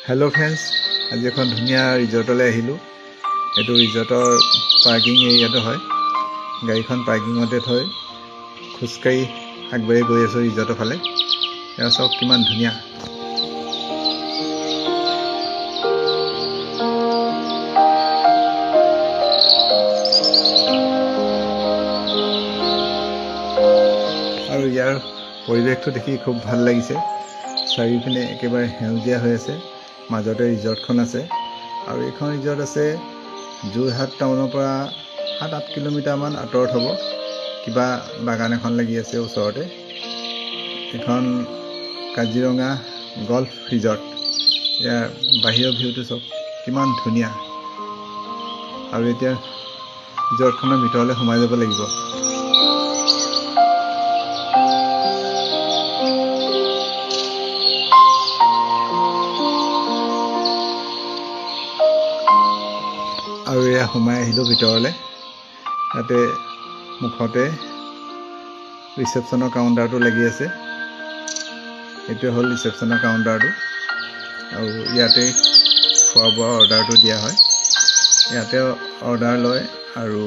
Hello friends, आज এখন ধুনিয়া ৰিজৰ্টলৈ আহিলোঁ। এইটো ৰিজৰ্টৰ পাৰ্কিং এৰিয়াটো হয়। গাড়ীখন পাৰ্কিঙতে থৈ খোজকাঢ়ি আগবাঢ়ি গৈ আছোঁ ৰিজৰ্টৰ ফালে। এয়া চাওক কিমান ধুনীয়া। আৰু ইয়াৰ পৰিৱেশটো দেখি খুব ভাল লাগিছে। চাৰিওপিনে একেবাৰে সেউজীয়া হৈ আছে। মাজতে ৰিজৰ্টখন আছে আৰু এইখন ৰিজৰ্ট আছে যোৰহাট টাউনৰ পৰা 7-8 কিলোমিটাৰমান আঁতৰত হ'ব। কিবা বাগান এখন লাগি আছে ওচৰতে। এখন কাজিৰঙা গল্ফ ৰিজৰ্ট। ইয়াৰ বাহিৰৰ ভিউটো চাওক কিমান ধুনীয়া। আৰু এতিয়া ৰিজৰ্টখনৰ ভিতৰলৈ সোমাই যাব লাগিব। আৰু এয়া সোমাই আহিলোঁ ভিতৰলৈ। ইয়াতে মুখতে ৰিচেপশ্যনৰ কাউণ্টাৰটো লাগি আছে। এইটোৱে হ'ল ৰিচেপশ্যনৰ কাউণ্টাৰটো। আৰু ইয়াতে খোৱা বোৱা অৰ্ডাৰটো দিয়া হয়। ইয়াতে অৰ্ডাৰ লয় আৰু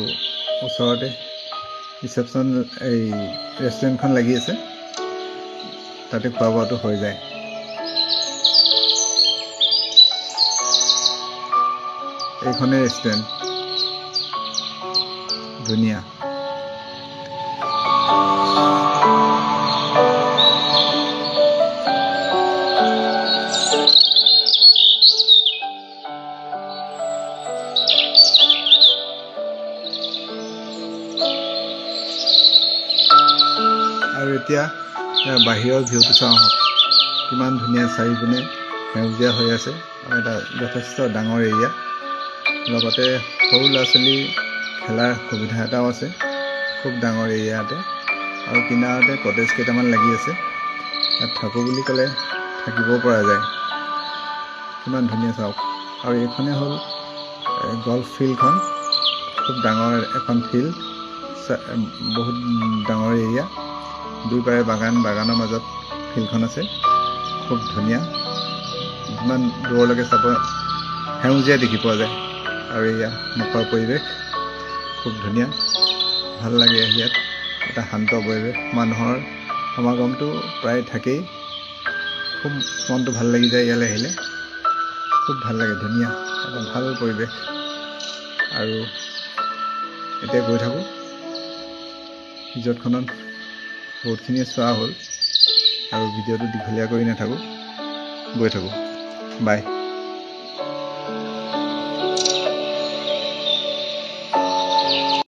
ওচৰতে ৰিচেপশ্যন ৰেষ্টুৰেণ্টখন লাগি আছে, তাতে খোৱা বোৱাটো হৈ যায়। এইখনে ৰেষ্টুৰেণ্ট, ধুনীয়া। আৰু এতিয়া বাহিৰৰ ভিউটো চাওঁ, কিমান ধুনীয়া। চাৰিপিনে সেউজীয়া হৈ আছে আৰু এটা যথেষ্ট ডাঙৰ এৰিয়া। লগতে সৰু ল'ৰা ছোৱালী খেলাৰ সুবিধা এটাও আছে। খুব ডাঙৰ এৰিয়াতে আৰু কিনাৰতে কটেজ কেইটামান লাগি আছে। ইয়াত থাকোঁ বুলি ক'লে থাকিবও পৰা যায়। কিমান ধুনীয়া চাওক। আৰু এইখনে হ'ল গল্ফ ফিল্ডখন। খুব ডাঙৰ এখন ফিল্ড, বহুত ডাঙৰ এৰিয়া। দুইপাৰে বাগানৰ মাজত ফিল্ডখন আছে। খুব ধুনীয়া। যিমান দূৰলৈকে চাব সেউজীয়া দেখি পোৱা যায়। আৰু এয়া মুখৰ পৰিৱেশ খুব ধুনীয়া, ভাল লাগে। ইয়াত এটা শান্ত পৰিৱেশ, মানুহৰ সমাগমটো প্ৰায় থাকেই। খুব মনটো ভাল লাগি যায় ইয়ালৈ আহিলে। খুব ভাল লাগে, ধুনীয়া এটা ভাল পৰিৱেশ। আৰু এতিয়া গৈ থাকোঁ। ৰিজৰ্টখনত বহুতখিনিয়ে চোৱা হ'ল আৰু ভিডিঅ'টো দীঘলীয়া কৰি নাথাকোঁ, গৈ থাকোঁ। বাই।